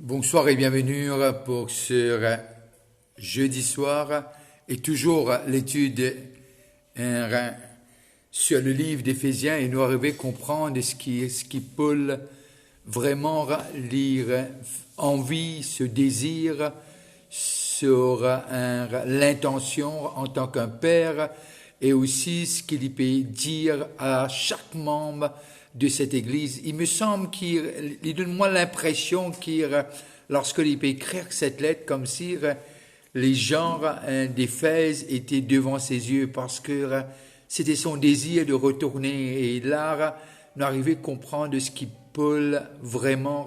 Bonsoir et bienvenue pour ce jeudi soir et toujours l'étude sur le livre d'Éphésiens et nous arriver à comprendre ce qui Paul vraiment lire, envie, ce désir sur l'intention en tant qu'un père et aussi ce qu'il peut dire à chaque membre de cette église. Il me semble qu'il donne-moi l'impression lorsqu'il peut écrire cette lettre comme si les gens d'Éphèse étaient devant ses yeux parce que c'était son désir de retourner. Et là, nous arrivons à comprendre ce qui Paul vraiment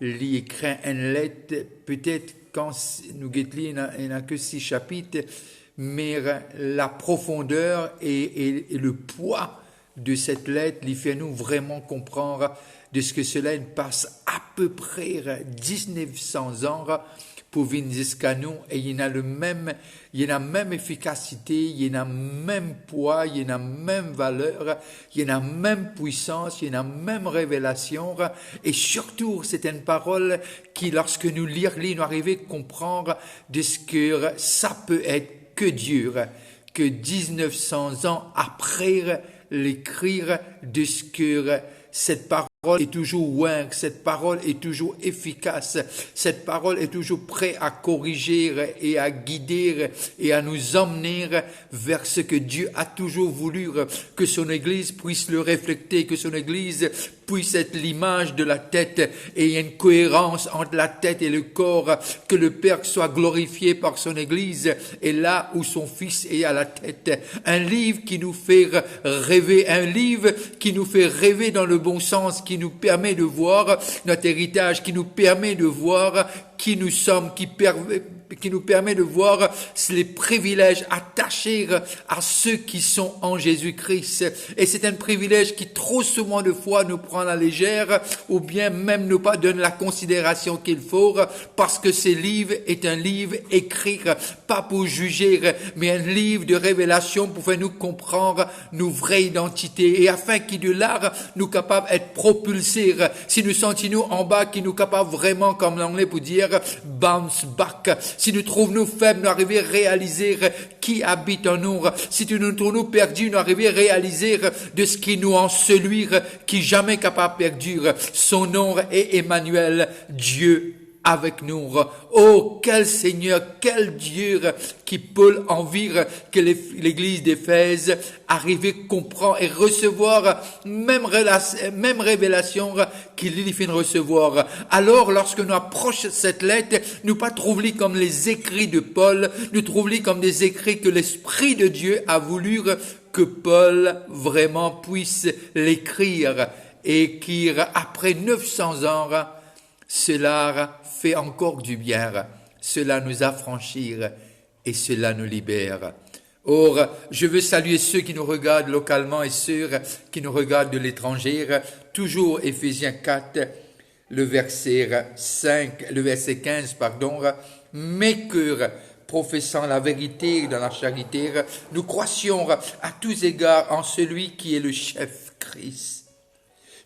lui écrit une lettre. Peut-être quand nous il n'y a que 6 chapitres, mais la profondeur et le poids de cette lettre, lui fait nous vraiment comprendre de ce que cela passe à peu près 1900 ans pour venir jusqu'à nous et il y a la même efficacité, il y a le même poids, il y a la même valeur, il y a la même puissance, il y a la même révélation et surtout c'est une parole qui lorsque nous lisons, nous arrivons à comprendre de ce que ça peut être que Dieu, que 1900 ans après l'écrire de ce que cette parole est toujours ouin, cette parole est toujours efficace, cette parole est toujours prête à corriger et à guider et à nous emmener vers ce que Dieu a toujours voulu, que son Église puisse le refléter, que son Église puisse être l'image de la tête et il y a une cohérence entre la tête et le corps, que le Père soit glorifié par son Église et là où son Fils est à la tête. Un livre qui nous fait rêver, un livre qui nous fait rêver dans le bon sens, qui nous permet de voir notre héritage, qui nous permet de voir qui nous sommes, qui nous permet de voir les privilèges attachés à ceux qui sont en Jésus-Christ. Et c'est un privilège qui trop souvent de fois nous prend à la légère ou bien même nous pas donne la considération qu'il faut parce que ce livre est un livre écrit pas pour juger mais un livre de révélation pour faire nous comprendre nos vraies identités et afin qu'il de là nous capables d'être propulsés si nous sentons en bas qui nous capables vraiment comme l'anglais pour dire bounce back. Si nous trouvons nous faibles, nous arrivons à réaliser qui habite en nous. Si nous trouvons perdus, nous arrivons à réaliser de ce qui nous en celui qui jamais capable de perdre. Son nom est Emmanuel, Dieu avec nous. Oh, quel Seigneur, quel Dieu qui peut envie que l'église d'Éphèse arrive à comprendre et recevoir même révélation qu'il lui fait recevoir. Alors, lorsque nous approchons cette lettre, nous pas trouver comme les écrits de Paul, nous trouver comme des écrits que l'Esprit de Dieu a voulu que Paul vraiment puisse l'écrire et qui, après 900 ans, cela fait encore du bien, cela nous affranchit et cela nous libère. Or, je veux saluer ceux qui nous regardent localement et ceux qui nous regardent de l'étranger. Toujours Éphésiens 4, le verset 15, mes cœurs professant la vérité dans la charité, nous croissions à tous égards en celui qui est le chef Christ.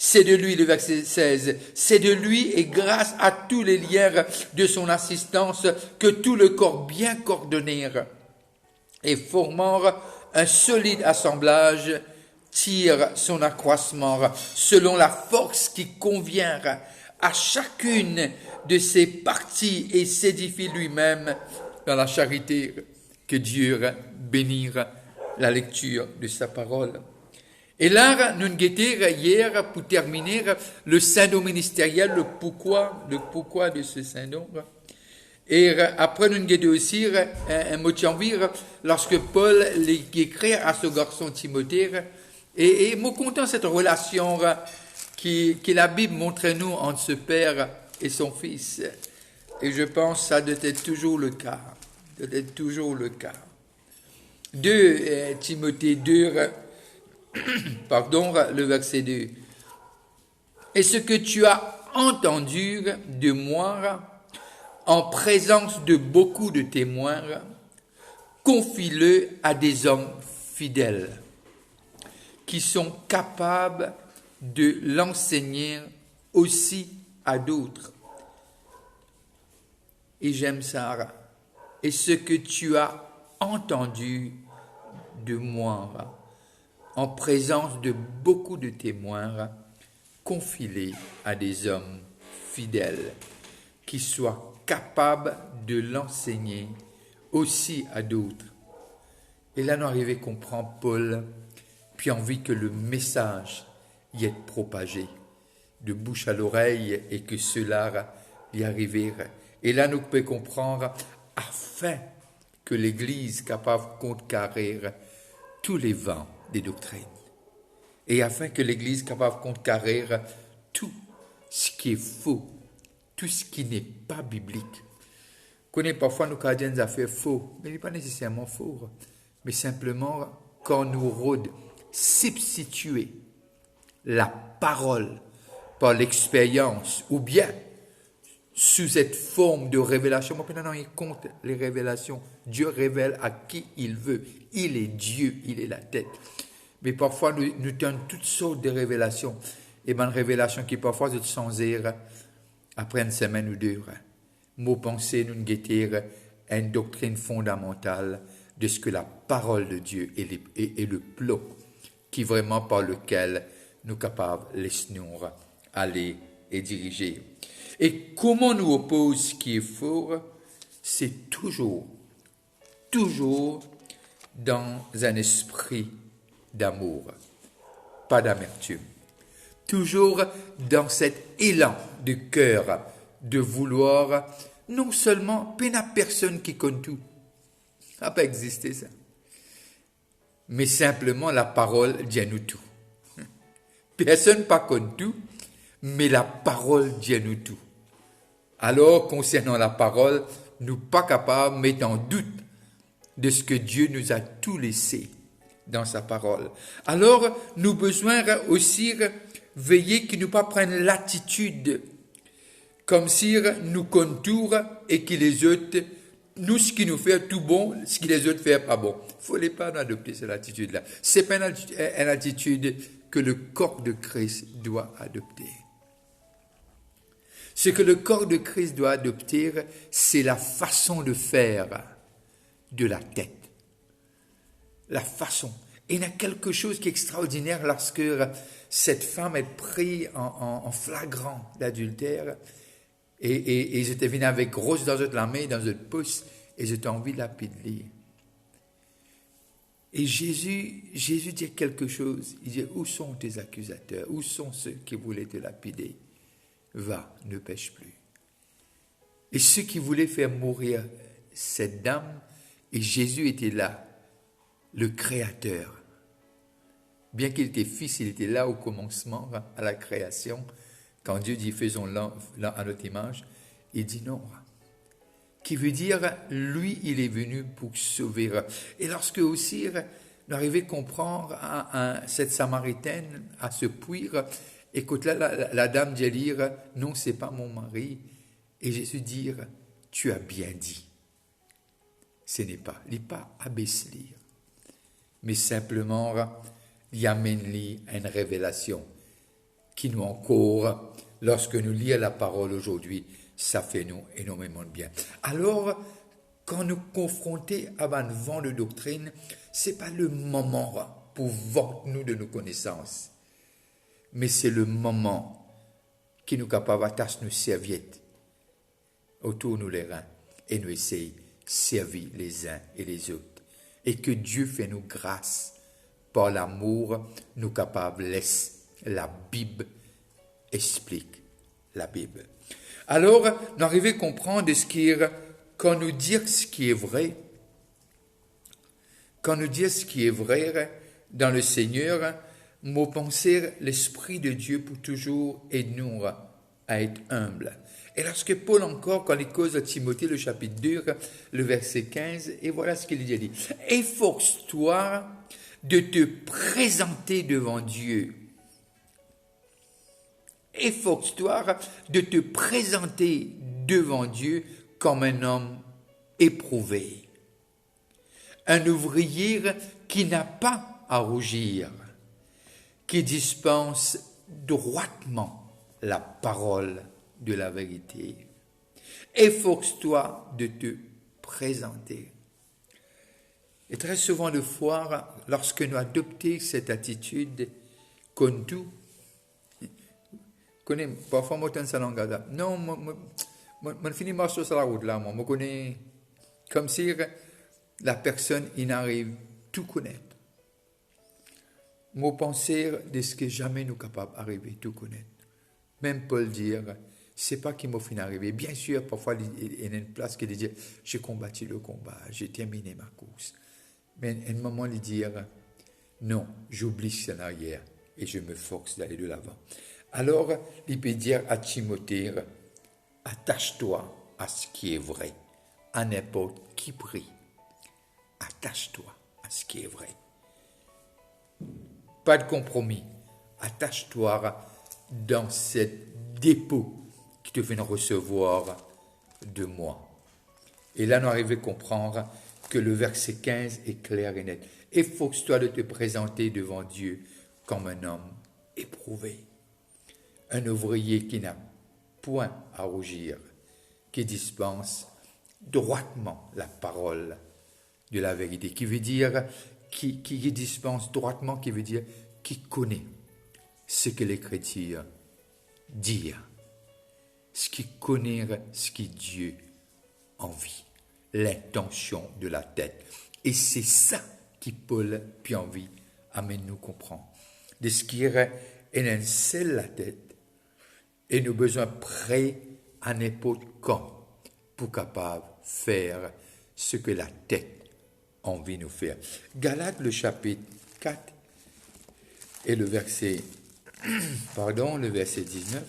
C'est de lui, le verset 16, c'est de lui et grâce à tous les liens de son assistance que tout le corps bien coordonné et formant un solide assemblage tire son accroissement selon la force qui convient à chacune de ses parties et s'édifie lui-même dans la charité. Que Dieu bénisse la lecture de sa parole. Et là, nous guettions hier, pour terminer, le synode ministériel, le pourquoi de ce synode. Et après, nous guettions aussi un mot de lorsque Paul écrit à ce garçon Timothée. Et moi, content cette relation que la Bible montre nous entre ce père et son fils. Et je pense que ça doit être toujours le cas. De Timothée 2, le verset 2. Et ce que tu as entendu de moi en présence de beaucoup de témoins, confie-le à des hommes fidèles qui sont capables de l'enseigner aussi à d'autres. et j'aime ça, et ce que tu as entendu de moi, en présence de beaucoup de témoins, confie-les à des hommes fidèles qui soient capables de l'enseigner aussi à d'autres. Et là, nous arrivons à comprendre Paul, puis envie que le message y est propagé de bouche à l'oreille et que cela y arrive. Et là, nous pouvons comprendre afin que l'Église capable de contrecarrer tous les vents des doctrines et afin que l'Église capable de contrecarrer tout ce qui est faux, tout ce qui n'est pas biblique. Connaît parfois nos gardiens affaires faux, mais il n'est pas nécessairement faux, mais simplement quand nous rôde substituer la parole par l'expérience ou bien sous cette forme de révélation. Moi, maintenant, il compte les révélations. Dieu révèle à qui il veut. Il est Dieu, il est la tête. Mais parfois, nous tenons toutes sortes de révélations. Et bien, une révélation qui parfois se changer après une semaine ou deux. Nos pensées, nous guetter une doctrine fondamentale de ce que la parole de Dieu est le plot qui vraiment par lequel nous sommes capables de laisser-nous aller et diriger. Et comment nous oppose ce qui est faux, c'est toujours dans un esprit d'amour, pas d'amertume. Toujours dans cet élan de cœur de vouloir, non seulement, peine à personne qui connaît tout. Ça n'a pas existé ça. Mais simplement la parole dit à nous tout. Personne pas connaît tout, mais la parole dit à nous tout. Alors, concernant la parole, nous pas capables de mettre en doute de ce que Dieu nous a tout laissé dans sa parole. Alors, nous besoin aussi veiller que nous pas prendre l'attitude comme si nous contour et que les autres, nous ce qui nous fait tout bon, ce que les autres fait pas bon. Il faut les pas adopter cette attitude-là. C'est pas une attitude que le corps de Christ doit adopter. Ce que le corps de Christ doit adopter, c'est la façon de faire de la tête. La façon. Et il y a quelque chose qui est extraordinaire lorsque cette femme est prise en flagrant d'adultère et je te viens avec grosse dans la main, dans une pouce, et je t'ai envie de lapider. Et Jésus dit quelque chose. Il dit, où sont tes accusateurs? Où sont ceux qui voulaient te lapider? Va, ne pêche plus. Et ceux qui voulaient faire mourir cette dame, et Jésus était là, le Créateur. Bien qu'il était fils, il était là au commencement, à la création. Quand Dieu dit faisons-le à notre image, il dit non. Qui veut dire, lui, il est venu pour sauver. Et lorsque aussi, nous arrivons à comprendre cette Samaritaine, à ce puits, écoute là, la dame dit lire, non, c'est pas mon mari. Et Jésus dit, tu as bien dit. Ce n'est pas, il n'est pas abaissé, mais simplement, il amène une révélation qui nous encore, lorsque nous lisons la parole aujourd'hui, ça fait nous énormément de bien. Alors, quand nous confrontons à un vent de doctrine, ce n'est pas le moment pour vendre nous de nos connaissances, mais c'est le moment qui nous capable d'attacher nos serviettes autour de nous les reins et nous essayer de servir les uns et les autres. Et que Dieu fait nous grâce par l'amour, nous capables laisse la Bible explique la Bible. Alors, nous arrivons à comprendre ce qui est, quand nous disons ce qui est vrai, dans le Seigneur, nous pensons l'Esprit de Dieu pour toujours aider nous à être humbles. Et lorsque Paul encore, quand il cause à Timothée, le chapitre 2, le verset 15, et voilà ce qu'il dit. Efforce-toi de te présenter devant Dieu. Efforce-toi de te présenter devant Dieu comme un homme éprouvé. Un ouvrier qui n'a pas à rougir, qui dispense droitement la parole de la vérité. Efforce-toi de te présenter. Et très souvent, de fois, lorsque nous adoptons cette attitude, comme tout, connais, parfois, moi, je ça non, moi, finis ma sur la route, là, moi, je connais, comme si la personne, il n'arrive tout connaître. Moi, penser de ce que jamais nous capables d'arriver, tout connaître. Même Paul dire, c'est pas qui m'a fini d'arriver. Bien sûr, parfois, il y a une place qui dit, j'ai combattu le combat, j'ai terminé ma course. Mais à un moment, il dit, non, j'oublie ce en arrière et je me force d'aller de l'avant. Alors, il peut dire à Timothée, attache-toi à ce qui est vrai, à n'importe qui prix. Attache-toi à ce qui est vrai. Pas de compromis. Attache-toi dans ce dépôt qui te vient recevoir de moi. Et là, nous arrivons à comprendre que le verset 15 est clair et net. Efforce-toi de te présenter devant Dieu comme un homme éprouvé. Un ouvrier qui n'a point à rougir, qui dispense droitement la parole de la vérité, qui veut dire, qui dispense droitement, qui veut dire, qui connaît ce que l'Écriture dit, ce qui connaît ce que Dieu envie, l'intention de la tête. Et c'est ça qui Paul puis envie amène nous comprendre. De ce qui est une seule la tête, et nous besoin prêts à n'importe quand pour capable faire ce que la tête envie nous faire. Galates le chapitre 4 et le verset 19.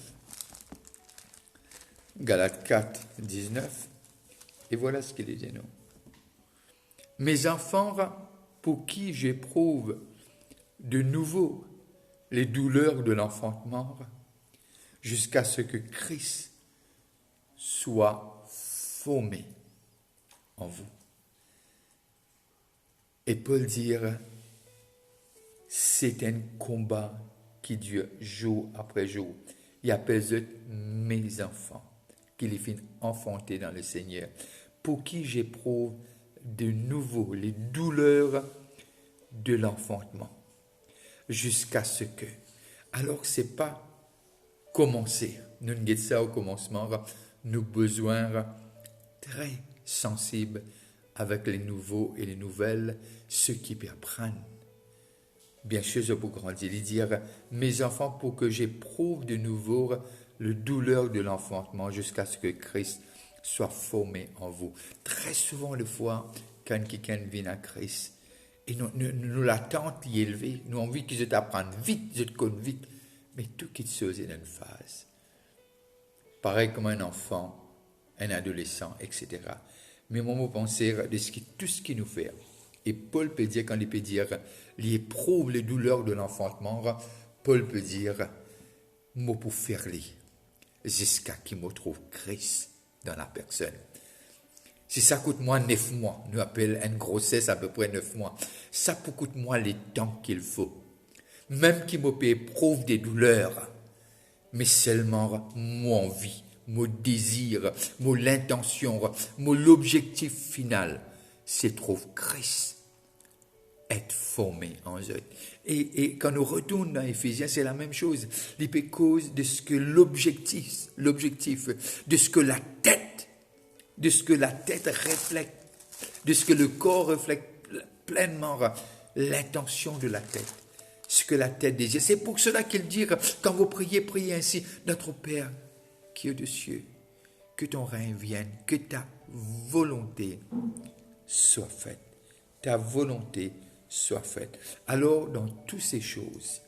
Galates 4, 19. Et voilà ce qu'il dit, non. Mes enfants, pour qui j'éprouve de nouveau les douleurs de l'enfantement, jusqu'à ce que Christ soit formé en vous. Et Paul dit, c'est un combat qui dure jour après jour. Il appelle eux mes enfants, qui les fait enfanter dans le Seigneur, pour qui j'éprouve de nouveau les douleurs de l'enfantement, jusqu'à ce que. Alors, ce n'est pas commencer. Nous ne disons ça au commencement, nous besoin très sensibles avec les nouveaux et les nouvelles, ceux qui apprennent. Bien sûr, je peux grandir, dire, mes enfants, pour que j'éprouve de nouveau le douleur de l'enfantement jusqu'à ce que Christ soit formé en vous. Très souvent, le fois, quand quelqu'un vient à Christ, et nous l'attente y élever, nous avons envie qu'ils t'apprennent vite, ils te connaissent vite, mais tout qui se faisait dans une phase. Pareil comme un enfant, un adolescent, etc. Mais moi, je penser de tout ce qu'il nous fait. Et Paul peut dire, quand il peut dire, il éprouve les douleurs de l'enfantement, Paul peut dire, moi pour faire les, jusqu'à qu'il me trouve Christ dans la personne. Si ça coûte moi 9 mois, nous appelons une grossesse à peu près 9 mois, ça peut coûter moi les temps qu'il faut. Même qu'il me éprouve des douleurs, mais seulement mon envie, mon désir, mon l'intention, mon l'objectif final, c'est trouver Christ, être formé en eux. Et quand nous retournons dans Éphésiens, c'est la même chose. Il cause de ce que l'objectif, de ce que la tête reflète, de ce que le corps reflète pleinement l'intention de la tête, ce que la tête désire. C'est pour cela qu'il dit, quand vous priez, priez ainsi, notre Père qui est aux cieux, que ton règne vienne, que ta volonté soit faite. Ta volonté soit faite. Alors, dans toutes ces choses,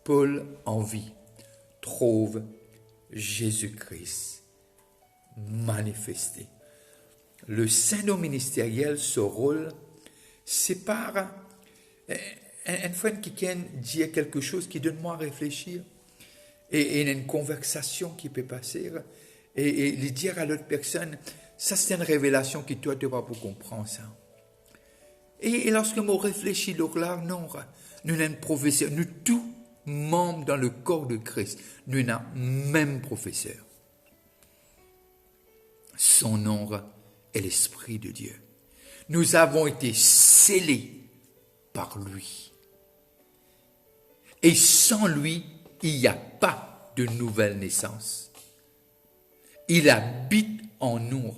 Paul en vie trouve Jésus-Christ manifesté. Le synodome ministériel, ce rôle, c'est par une fois que quelqu'un dit quelque chose qui donne moi à réfléchir, et il y a une conversation qui peut passer, et lui dire à l'autre personne, ça c'est une révélation qui toi tu vas pour comprendre ça. Et lorsque nous réfléchissons là, non, nous sommes professeurs, nous tous membres dans le corps de Christ, nous sommes même professeurs. son nom est l'Esprit de Dieu. Nous avons été scellés par lui. Et sans lui, il n'y a pas de nouvelle naissance. Il habite en nous.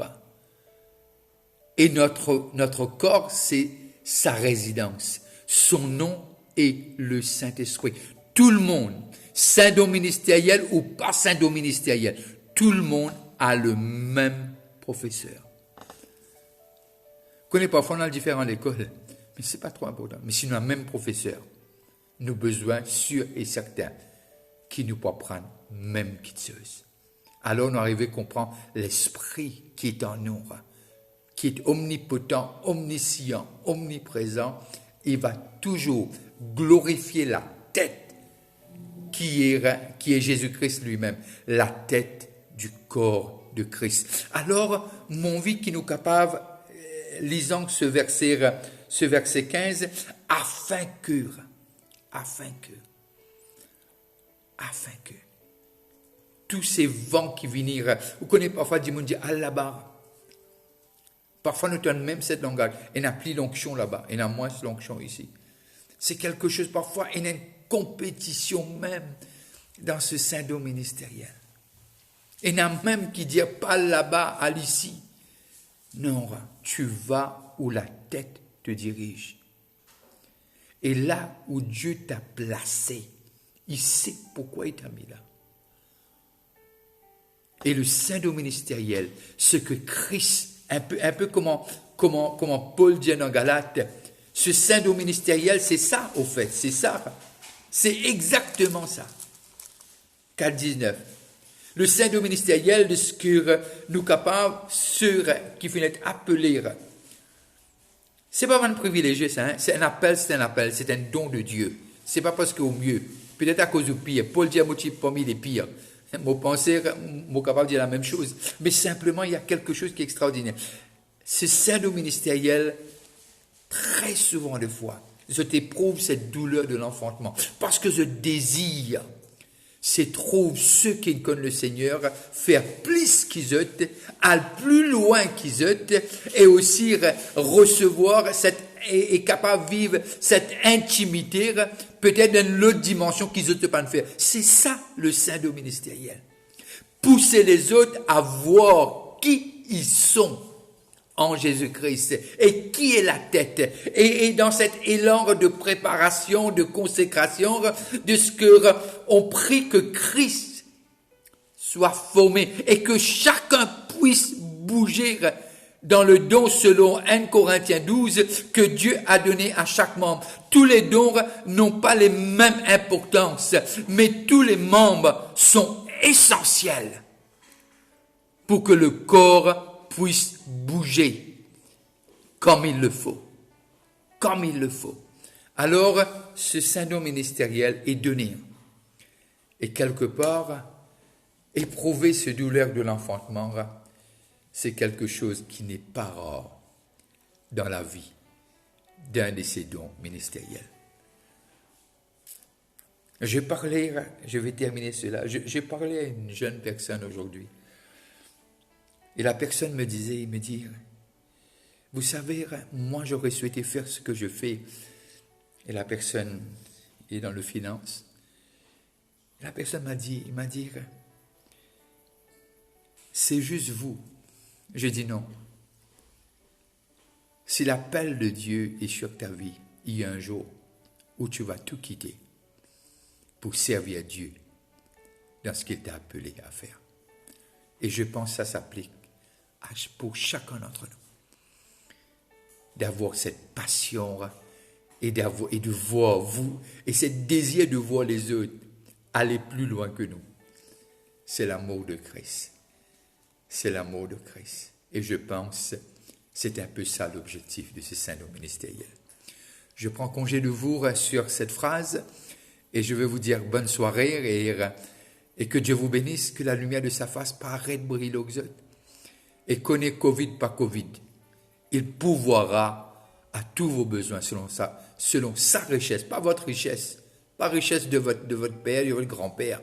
Et notre corps, c'est sa résidence. Son nom est le Saint-Esprit. Tout le monde, saint-don ministériel ou pas saint-don ministériel, tout le monde a le même professeur. Vous connaissez parfois dans différentes écoles, mais ce n'est pas trop important. Mais si nous avons le même professeur, nous avons besoin sûr et certain qui nous peut apprendre même chose. Alors nous arrivons à comprendre l'esprit qui est en nous, qui est omnipotent, omniscient, omniprésent. Il va toujours glorifier la tête qui est Jésus-Christ lui-même, la tête du corps de Christ. Alors, mon vie qui nous capable, lisons ce verset 15, afin que, tous ces vents qui viennent, vous connaissez parfois des gens qui disent, ah là-bas, parfois nous tenons même cette langage, il n'y a plus l'onction là-bas, il y a moins l'onction ici. C'est quelque chose, parfois, il y a une compétition même dans ce saint-don ministériel. Il y en a même qui disent, pas là-bas, à l'ici. Non, tu vas où la tête te dirige. Et là où Dieu t'a placé, il sait pourquoi il t'a mis là. Et le saint-don ministériel, ce que Christ, un peu comment Paul dit dans Galates, ce saint-don ministériel, c'est ça, au fait, c'est ça. C'est exactement ça. 4,19. Le saint-don ministériel de ce que nous capables, ceux qui finissent appelés. C'est pas un privilégié, ça. Hein? C'est un appel, c'est un don de Dieu. C'est pas parce qu'au mieux, peut-être à cause du pire. Paul dit à moitié parmi les pires. Mon pensée, mon capable de dire la même chose. Mais simplement, il y a quelque chose qui est extraordinaire. Ce saint-don ministériel, très souvent de fois, je t'éprouve cette douleur de l'enfantement. Parce que je désire, c'est trouve ceux qui connaissent le Seigneur, faire plus qu'ils ont, aller plus loin qu'ils ont, et aussi recevoir et capable de vivre cette intimité, peut-être dans l'autre dimension qu'ils n'ont pas de faire. C'est ça le saint-don ministériel. Pousser les autres à voir qui ils sont en Jésus-Christ et qui est la tête. Et dans cet élan de préparation, de consécration, de ce que on prie que Christ soit formé et que chacun puisse bouger dans le don selon 1 Corinthiens 12 que Dieu a donné à chaque membre. Tous les dons n'ont pas les mêmes importances, mais tous les membres sont essentiels pour que le corps puisse bouger comme il le faut. Comme il le faut. Alors, ce saint-don ministériel est donné. Et quelque part, éprouver ce douleur de l'enfantement, c'est quelque chose qui n'est pas rare dans la vie d'un de ces dons ministériels. Je vais terminer cela, j'ai parlé à une jeune personne aujourd'hui. Et la personne me dit, vous savez, moi j'aurais souhaité faire ce que je fais. Et la personne est dans le finance. Et la personne m'a dit, c'est juste vous. Je dis non. Si l'appel de Dieu est sur ta vie, il y a un jour où tu vas tout quitter pour servir Dieu dans ce qu'il t'a appelé à faire. Et je pense que ça s'applique pour chacun d'entre nous. D'avoir cette passion et de voir vous, et ce désir de voir les autres aller plus loin que nous. C'est l'amour de Christ. C'est l'amour de Christ. Et je pense c'est un peu ça l'objectif de ce saint-don ministériel. Je prends congé de vous sur cette phrase et je vais vous dire bonne soirée et que Dieu vous bénisse, que la lumière de sa face paraisse briller aux autres. Et connaît Covid, pas Covid. Il pourvoira à tous vos besoins selon sa richesse, pas votre richesse, pas richesse de votre père, de votre grand-père,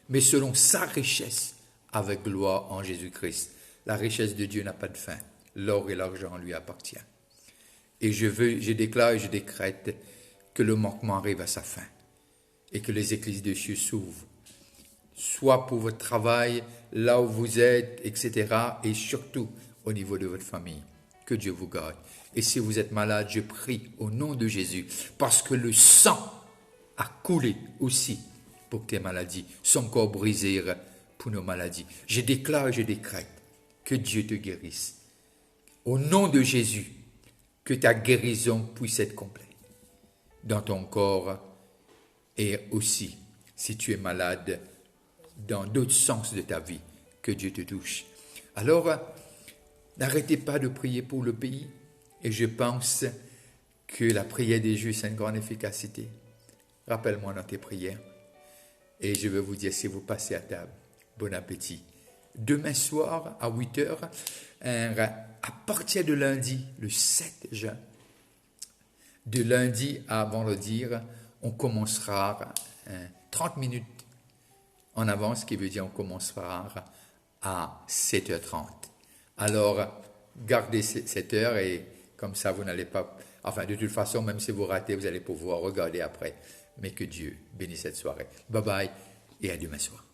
mais selon sa richesse avec gloire en Jésus-Christ. La richesse de Dieu n'a pas de fin. L'or et l'argent lui appartiennent. Et je déclare et je décrète que le manquement arrive à sa fin et que les églises de Dieu s'ouvrent, soit pour votre travail, là où vous êtes, etc. et surtout au niveau de votre famille. Que Dieu vous garde. Et si vous êtes malade, je prie au nom de Jésus, parce que le sang a coulé aussi pour tes maladies, son corps brisé pour nos maladies. Je déclare et je décrète que Dieu te guérisse. Au nom de Jésus, que ta guérison puisse être complète dans ton corps et aussi, si tu es malade, dans d'autres sens de ta vie, que Dieu te touche. Alors, n'arrêtez pas de prier pour le pays et je pense que la prière des justes a une grande efficacité. Rappelle-moi dans tes prières et je vais vous dire si vous passez à table. Bon appétit. Demain soir à 8 heures, à partir de lundi, le 7 juin, de lundi à vendredi, on commencera 30 minutes en avance, ce qui veut dire on commencera à 7h30. Alors, gardez cette heure et comme ça, vous n'allez pas... Enfin, de toute façon, même si vous ratez, vous allez pouvoir regarder après. Mais que Dieu bénisse cette soirée. Bye bye et à demain soir.